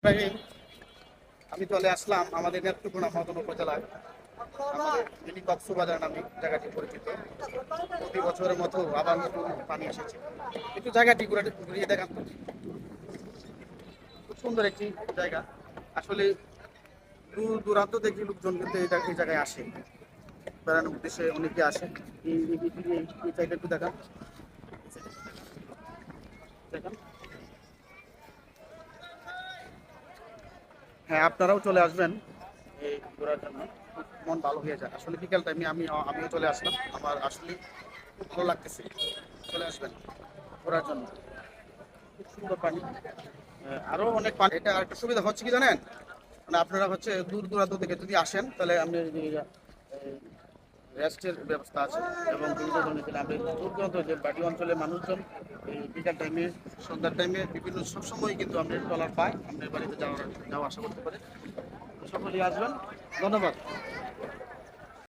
ইব্রাহিম, আমি চলে আসলাম আমাদের নেত্রকোনা মদন উপজেলায়। আমাদের মিনি কক্সবাজার নামে জায়গাটি পরিচিত। প্রতি বছরের মতো আবার নতুন পানি এসেছে। একটু জায়গাটি ঘুরিয়ে দেখান তো। খুব সুন্দর একটি জায়গা। আসলে দূর দূরান্ত থেকে লোকজন কিন্তু এই জায়গায় আসে, বেড়ানোর উদ্দেশ্যে অনেকে আসে। এই জায়গা একটু দেখান দেখান। হ্যাঁ, আপনারাও চলে আসবেন এই ঘোরার জন্য। খুব মন ভালো হয়ে যায় আসলে বিকেল টাইমে। আমিও চলে আসলাম, আমার আসলে খুব ভালো লাগতেছে। চলে আসবেন ঘোরার জন্য, খুব সুন্দর পানি। আরো অনেক পানি। এটা একটা সুবিধা হচ্ছে কি জানেন, মানে আপনারা হচ্ছে দূর দূরান্ত থেকে যদি আসেন তাহলে আপনি রেস্টের ব্যবস্থা আছে এবং বিভিন্ন ধরনের আমাদের দূর দূরান্ত যে বাড়ি অঞ্চলের মানুষজন এই বিকাল টাইমে, সন্ধ্যার টাইমে বিভিন্ন সবসময় কিন্তু আমরা ট্রলার পাই, আপনার বাড়িতে যাওয়া আসা করতে পারে। সকলেই আসবেন। ধন্যবাদ।